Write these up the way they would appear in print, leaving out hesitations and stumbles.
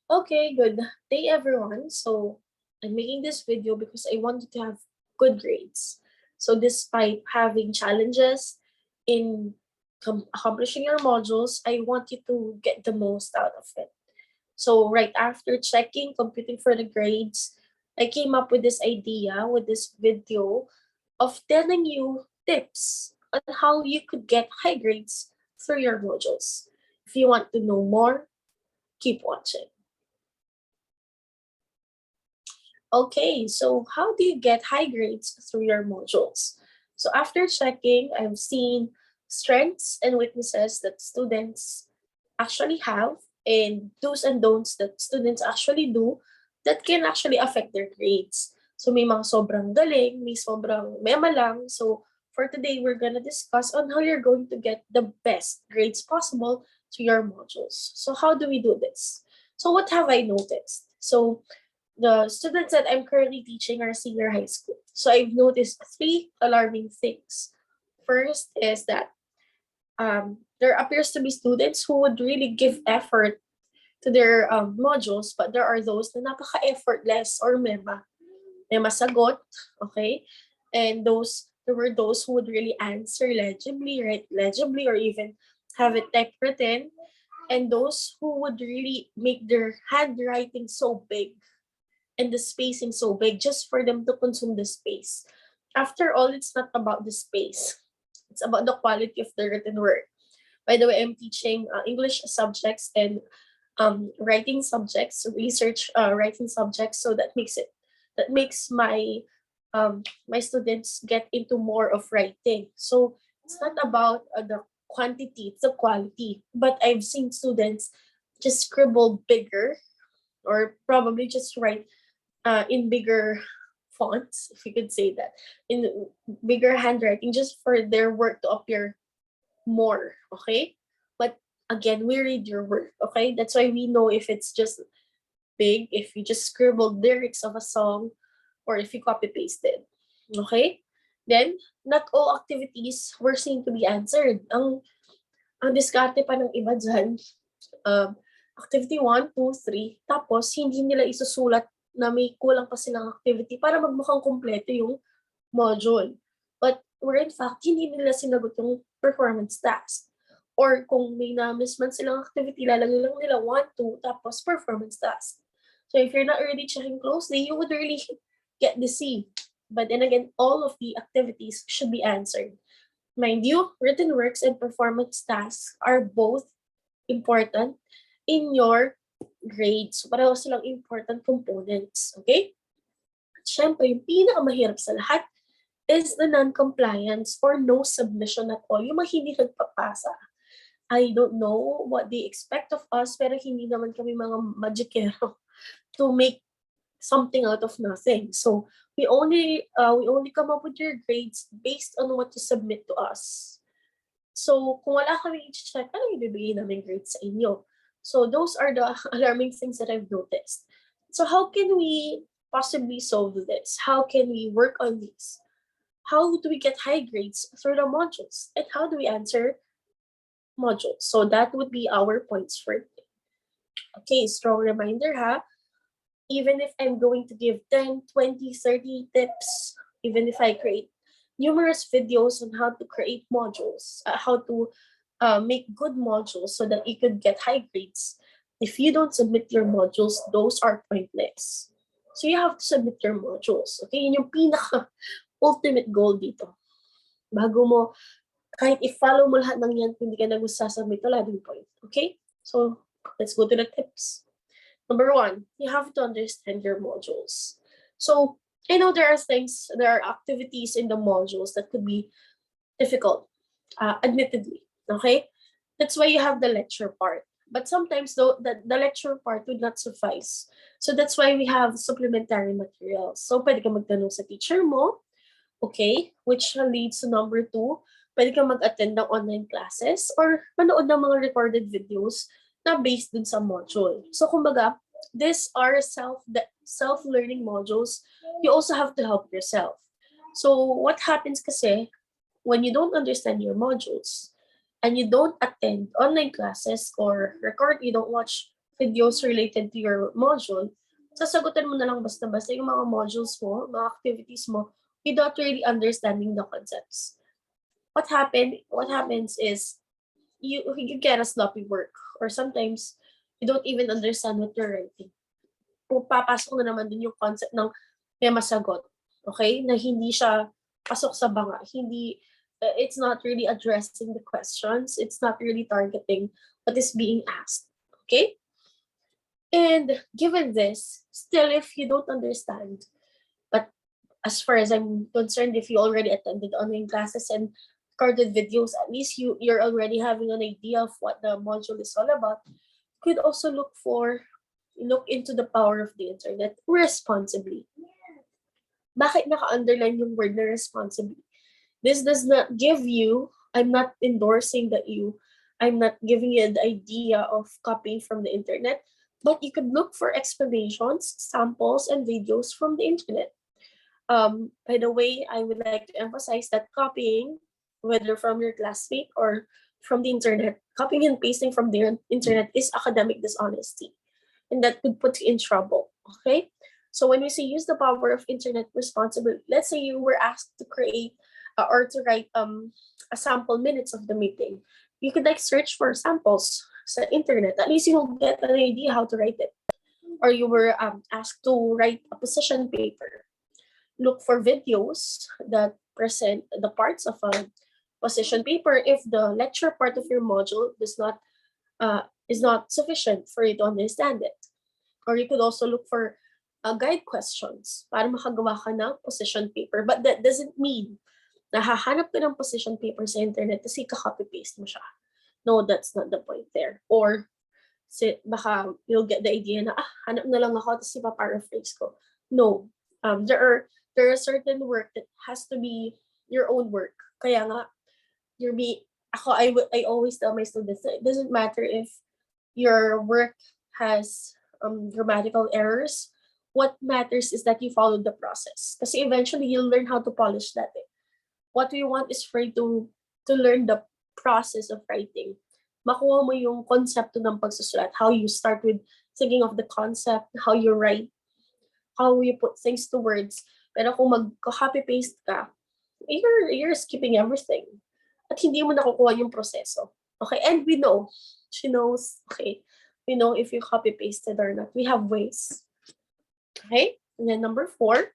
Okay, good day everyone. So I'm making this video because I wanted to have good grades. So despite having challenges in accomplishing your modules, I want you to get the most out of it. So right after checking, computing for the grades, I came up with this idea, with this video of telling you tips on how you could get high grades through your modules. If you want to know more, keep watching. Okay, so how do you get high grades through your modules? So after checking, I've seen strengths and weaknesses that students actually have and do's and don'ts that students actually do that can actually affect their grades. So may mga sobrang galing, may sobrang mema lang. So for today, we're gonna discuss on how you're going to get the best grades possible to your modules. So how do we do this? So what have I noticed? So the students that I'm currently teaching are senior high school. So I've noticed three alarming things. First is that there appears to be students who would really give effort to their modules, but there are those na napaka-effortless or mema sagot, okay? And there were those who would really answer legibly, write legibly, or even have it typewritten, and those who would really make their handwriting so big and the spacing so big just for them to consume the space. After all, it's not about the space. It's about the quality of the written word. By the way, I'm teaching English subjects and writing subjects, research writing subjects. So that makes my students get into more of writing. So it's not about the quantity, it's the quality. But I've seen students just scribble bigger or probably just write in bigger fonts, if you could say that, in bigger handwriting, just for their work to appear more, okay? But again, we read your work, okay? That's why we know if it's just big, if you just scribbled lyrics of a song, or if you copy pasted, okay? Then, not all activities were seen to be answered. Ang diskarte pa ng iba dyan, um, activity 1, 2, 3, tapos hindi nila isusulat na may kulang pa silang activity para magmukhang kumpleto yung module. But where in fact, hindi nila sinagot yung performance task. Or kung may na-miss man silang activity, lalagay lang nila 1, 2, tapos performance task. So if you're not really checking closely, you would really get deceived. But then again, all of the activities should be answered. Mind you, written works and performance tasks are both important in your grades. Pareho silang important components. Okay? At syempre, yung pinakamahirap sa lahat is the non-compliance or no submission at all. Yung mga hindi nagpapasa. I don't know what they expect of us, pero hindi naman kami mga magikero to make something out of nothing. So we only come up with your grades based on what you submit to us. So kung wala kami i-check, ano ibibigay namin grades sa inyo? So those are the alarming things that I've noticed. So how can we possibly solve this? How can we work on this? How do we get high grades through the modules? And how do we answer modules? So that would be our points for today. Okay, strong reminder ha. Even if I'm going to give 10, 20, 30 tips, even if I create numerous videos on how to create modules, how to make good modules so that you could get high grades. If you don't submit your modules, those are pointless. So you have to submit your modules. Okay, yun yung pinaka-ultimate goal dito. Bago mo, kahit i-follow mo lahat ng yan, hindi ka nag-submit, wala din point. Okay? So, let's go to the tips. Number 1, you have to understand your modules. So, I know there are activities in the modules that could be difficult, admittedly, okay? That's why you have the lecture part. But sometimes, though, the lecture part would not suffice. So that's why we have supplementary materials. So, pwede ka magtanong sa teacher mo, okay? Which leads to number 2, pwede ka mag-attend ng online classes or manood ng mga recorded videos na based dun sa module. So, kumbaga, these are self-learning modules. You also have to help yourself. So, what happens kasi, when you don't understand your modules, and you don't attend online classes or you don't watch videos related to your module, sasagutan mo na lang basta-basta yung mga modules mo, mga activities mo, without really understanding the concepts. What happens is you get a sloppy work, or sometimes you don't even understand what you're writing. Papasok na naman din yung concept ng may masagot, okay? Na hindi siya pasok sa banga, hindi it's not really addressing the questions, it's not really targeting what is being asked, okay? And given this, still if you don't understand, but as far as I'm concerned, if you already attended online classes and recorded videos, at least you're already having an idea of what the module is all about. You could also look into the power of the internet responsibly. Bakit naka-underline yung word na responsibly? This does not give you, I'm not endorsing I'm not giving you the idea of copying from the internet, but you could look for explanations, samples, and videos from the internet. By the way, I would like to emphasize that copying, whether from your classmate or from the internet, copying and pasting from the internet is academic dishonesty, and that could put you in trouble. Okay, so when we say use the power of internet responsibly, let's say you were asked to create or to write a sample minutes of the meeting, you could like search for samples sa internet. At least you'll get an idea how to write it. Or you were asked to write a position paper. Look for videos that present the parts of a position paper if the lecture part of your module is not sufficient for you to understand it. Or you could also look for guide questions para makagawa ka ng position paper. But that doesn't mean na hahanap ka ng position paper sa internet kasi ka-copy-paste mo siya. No, that's not the point there. Or baka you'll get the idea na hanap na lang ako tapos ipa-paraphrase ko. No, there are certain work that has to be your own work. Kaya nga I always tell my students that it doesn't matter if your work has grammatical errors. What matters is that you follow the process. Kasi eventually you'll learn how to polish that. What we want is for you to learn the process of writing. Makuha mo yung konsepto ng pagsusulat, how you start with thinking of the concept, how you write, how you put things to words. Pero kung mag-copy-paste ka, you're skipping everything. At hindi mo nakukuha yung proseso. Okay, and we know, she knows, okay, we know if you copy-pasted or not. We have ways. Okay, and then number 4,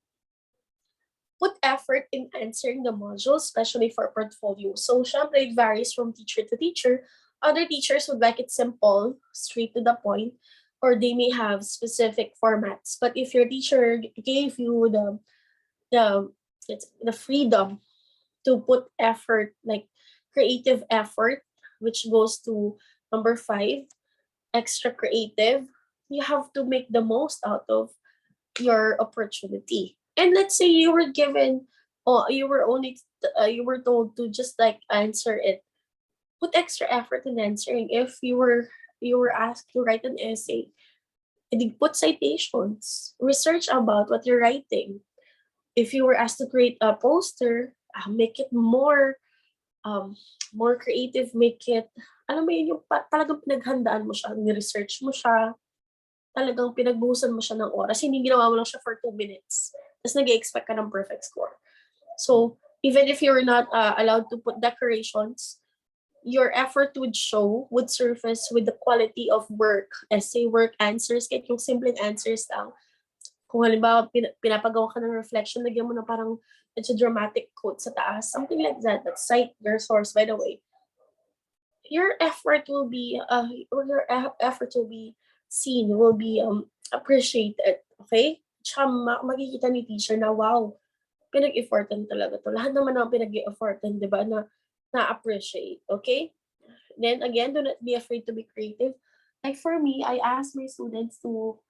put effort in answering the module, especially for portfolio. So, syempre, it varies from teacher to teacher. Other teachers would like it simple, straight to the point, or they may have specific formats. But if your teacher gave you the freedom to put effort, like creative effort, which goes to number 5, extra creative, you have to make the most out of your opportunity. And let's say you were given, you were told to just like answer it. Put extra effort in answering. If you were asked to write an essay, put citations, research about what you're writing. If you were asked to create a poster, make it more creative, make it, alam mo yun, yung talagang pinaghandaan mo siya, ni-research mo siya, talagang pinagbuhusan mo siya ng oras, hindi ginawa mo lang siya for 2 minutes. Tapos nag-expect ka ng perfect score. So, even if you're not allowed to put decorations, your effort would surface with the quality of work, essay work, answers, kahit yung simpleng answers lang. Kung halimbawa, pinapagawa ka ng reflection, nagyan mo na parang it's a dramatic quote sa taas, something like that, that cite your source, by the way. Your effort will be seen, will be appreciated, okay? Tsaka makikita ni teacher na, wow, pinag-effortan talaga to. Lahat naman ang pinag-effortan, di ba, na-appreciate, okay? Then again, do not be afraid to be creative. Like for me, I asked my students to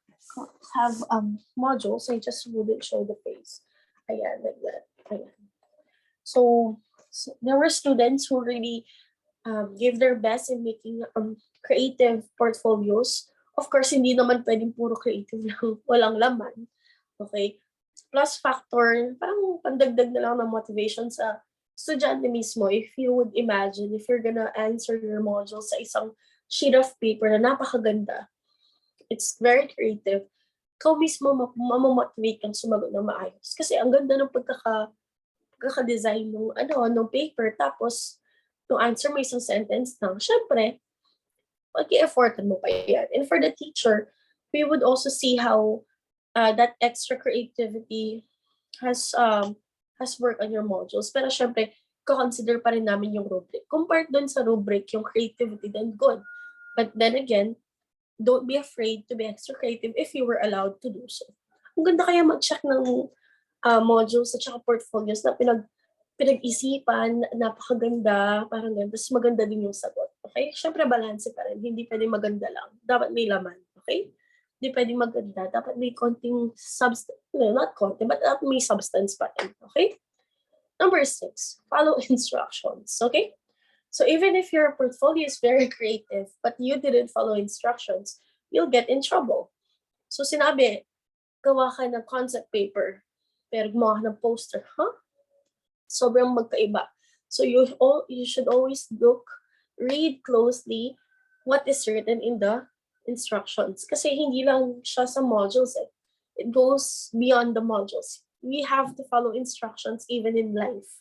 have modules. I just wouldn't show the face. Ayan, like that. Ayan. So there were students who really gave their best in making creative portfolios. Of course, hindi naman pwedeng puro creative lang, walang laman. Okay? Plus factor, parang pandagdag na lang ng motivation sa estudyante mismo. If you would imagine, if you're gonna answer your module sa isang sheet of paper na napakaganda, It's very creative. Ikaw mismo mamomotivate kang sumagot ng maayos. Kasi ang ganda ng pagkaka-design ng paper. Tapos, yung answer mo isang sentence lang. Syempre, mag-i-effortan mo pa yan. And for the teacher, we would also see how that extra creativity has worked on your modules. Pero syempre, consider pa rin namin yung rubric. Kung part dun sa rubric, yung creativity, then good. But then again, don't be afraid to be extra creative if you were allowed to do so. Ang ganda kaya mag-check ng modules at saka portfolios na pinag-isipan, napakaganda, parang ganda. Tapos maganda din yung sagot. Okay? Syempre, balance pa rin. Hindi pwede maganda lang. Dapat may laman. Okay? Hindi pwede maganda. Dapat may konting substance. No, not konting, but dapat may substance pa rin. Okay? Number 6, follow instructions. Okay? So even if your portfolio is very creative, but you didn't follow instructions, you'll get in trouble. So sinabi, gawa ka ng concept paper, pero gumawa ka ng poster, huh? Sobrang magkaiba. So you should always read closely what is written in the instructions. Kasi hindi lang siya sa modules. It goes beyond the modules. We have to follow instructions even in life.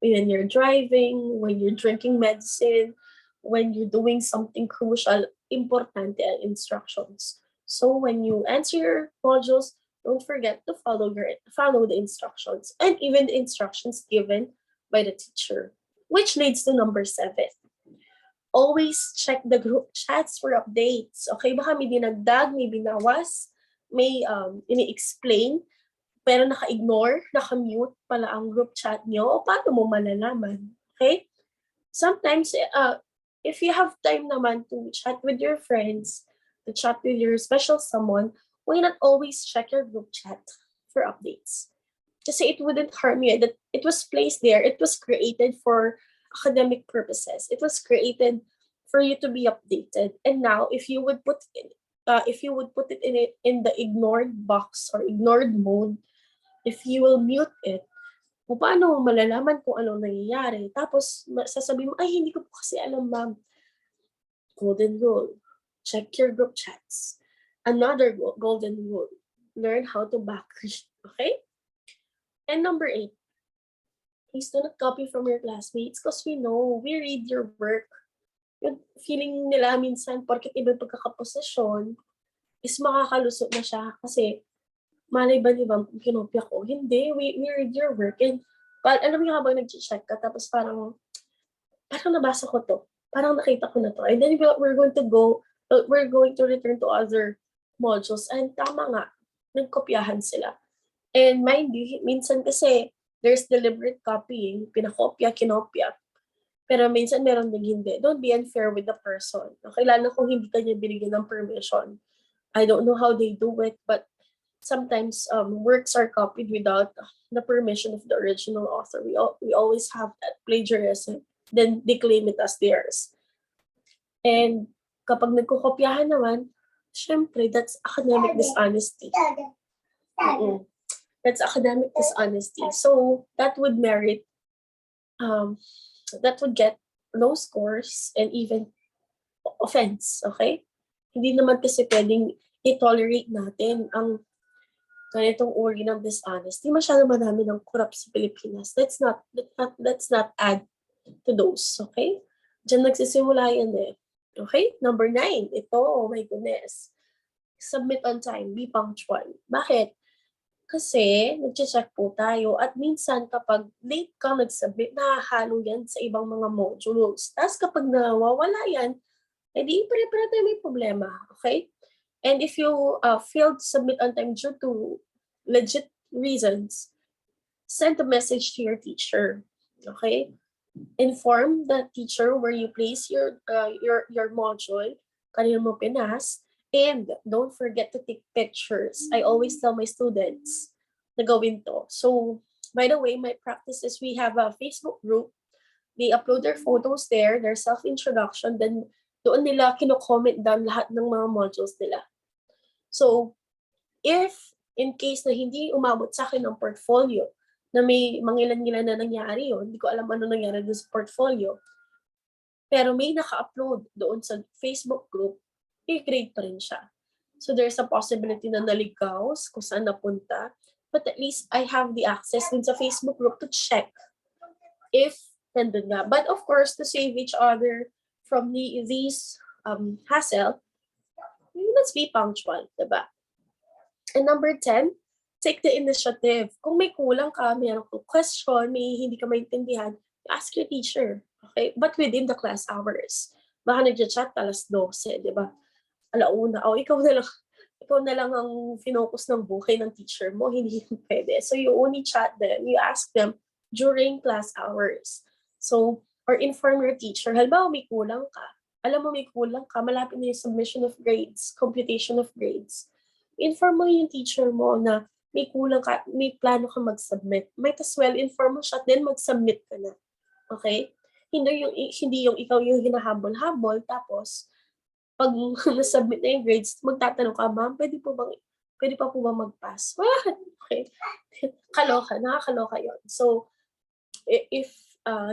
When you're driving, when you're drinking medicine, when you're doing something crucial, importante ang instructions. So when you answer your modules, don't forget to follow the instructions and even the instructions given by the teacher. Which leads to number 7. Always check the group chats for updates. Okay, baka may dinagdag, may binawas, may ini-explain, pero naka-ignore, naka-mute pala ang group chat nyo, o paano mo malalaman? Okay? Sometimes, if you have time naman to chat with your friends, to chat with your special someone, why not always check your group chat for updates? Kasi it wouldn't harm you. That it was placed there. It was created for academic purposes. It was created for you to be updated. And now, if you would put it in the ignored box or ignored mode, if you will mute it, paano mo malalaman kung anong nangyayari? Tapos, sasabihin mo, ay, hindi ko po kasi alam, ma'am. Golden rule. Check your group chats. Another golden rule. Learn how to backread. Okay? And number 8. Please do not copy from your classmates because we know, we read your work. Yung feeling nila minsan, porket ibang pagkakaposisyon, is makakalusot na siya kasi malay ba di ba kung kinopya ko? Hindi, we read your work. And alam mo yung habang nag-check ka, tapos parang nabasa ko to. Parang nakita ko na to. And then we're going to return to other modules. And tama nga, nagkopyahan sila. And mind you, minsan kasi there's deliberate copying, pinakopya, kinopya. Pero minsan meron din hindi. Don't be unfair with the person. Okay, lalo kung hindi ka niya binigyan ng permission. I don't know how they do it, but sometimes works are copied without the permission of the original author. We always have that plagiarism. Then they claim it as theirs. And kapag nagkukopyahan naman, syempre, that's academic dishonesty. That's academic dishonesty. So that would merit, that would get low scores and even offense, okay? Hindi naman kasi pwedeng i-tolerate natin ang ganitong uri ng dishonesty. Masyado madami ng corrupt sa Pilipinas. Let's not add to those, okay? Diyan nagsisimula yan eh. Okay? Number 9. Ito, oh my goodness. Submit on time. Be punctual. Bakit? Kasi nag-check po tayo at minsan kapag late ka nag-submit, nahahalo yan sa ibang mga modules. Tapos kapag nawawala yan, edi pare-pare tayo may problema. Okay? And if you failed to submit on time due to legit reasons, send a message to your teacher. Okay? Inform the teacher where you place your module, kanino mo pinas, and don't forget to take pictures. I always tell my students na gawin to. So, by the way, my practice is we have a Facebook group. They upload their photos there, their self-introduction, then doon nila kino-comment down lahat ng mga modules nila. So, if in case na hindi umabot sa akin ng portfolio, na may mangilan-ngilan na nangyari yun, hindi ko alam ano nangyari doon sa portfolio, pero may naka-upload doon sa Facebook group, i-grade pa rin siya. So there's a possibility na naligaw kung saan napunta. But at least I have the access din sa Facebook group to check if nandun nga. But of course, to save each other from these hassle, let's be punctual, diba? And number 10, take the initiative. Kung may kulang ka, mayroon kang question, may hindi ka maintindihan, ask your teacher. Okay? But within the class hours. Baka nagja-chat alas 12, di ba? Alauna. O, ikaw na lang ang finokus ng buhay ng teacher mo. Hindi yun pwede. So, you only chat them. You ask them during class hours. So, or inform your teacher. Halimbawa, may kulang ka. Alam mo may kulang ka, malapit na yung submission of grades, computation of grades. Inform mo yung teacher mo na may kulang ka, may plano ka mag-submit. Might as well inform mo siya, then mag-submit ka na. Okay? Hindi yung ikaw yung hinahabol-habol, tapos pag na-submit na yung grades, magtatanong ka, ma'am, pwede pa po ba mag-pass? What? Okay. Nakakaloka yun. So, if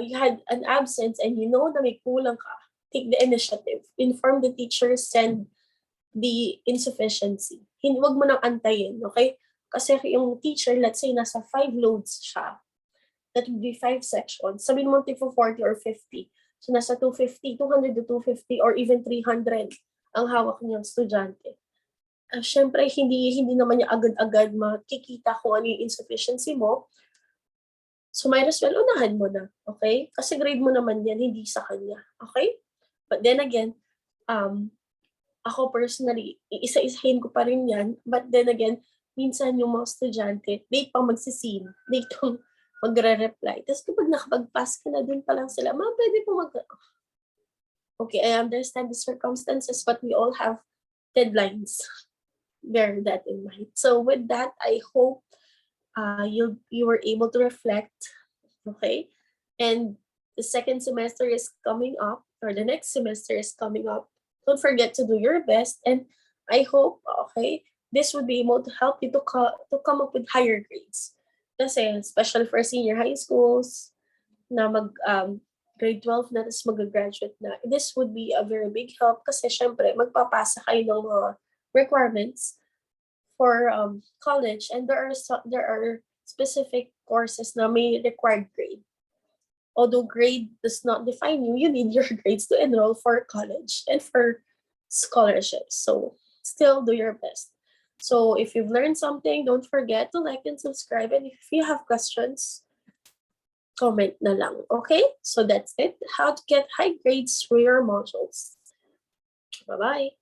you had an absence and you know na may kulang ka, take the initiative. Inform the teacher, send the insufficiency. Huwag mo nang antayin, okay? Kasi yung teacher, let's say, nasa 5 loads siya. That would be 5 sections. Sabihin mo, tipo 40 or 50. So, nasa 250, 200 to 250, or even 300 ang hawak niyang estudyante. Siyempre, hindi naman niya agad-agad makikita kung ano yung insufficiency mo. So, might as well, unahan mo na. Okay? Kasi grade mo naman yan, hindi sa kanya. Okay? But then again, ako personally, iisa-isahin ko pa rin yan. But then again, minsan yung mga estudyante, late pang magsisin, late pang magre-reply. Tapos kapag nakapag-pass ka na, dun pa lang sila, pwede po Okay, I understand the circumstances, but we all have deadlines. Bear that in mind. So with that, I hope you were able to reflect, okay? And the second semester is coming up, or the next semester is coming up. Don't forget to do your best, and I hope, okay, this would be able to help you to come up with higher grades. Kasi, especially for senior high schools, na grade 12 na, tapos mag-graduate na, this would be a very big help kasi syempre, magpapasa kayo ng mga requirements for college, and there are specific courses na may required grade. Although grade does not define you, you need your grades to enroll for college and for scholarships. So still do your best. So if you've learned something, don't forget to like and subscribe. And if you have questions, comment na lang. Okay? So that's it. How to get high grades through your modules. Bye-bye.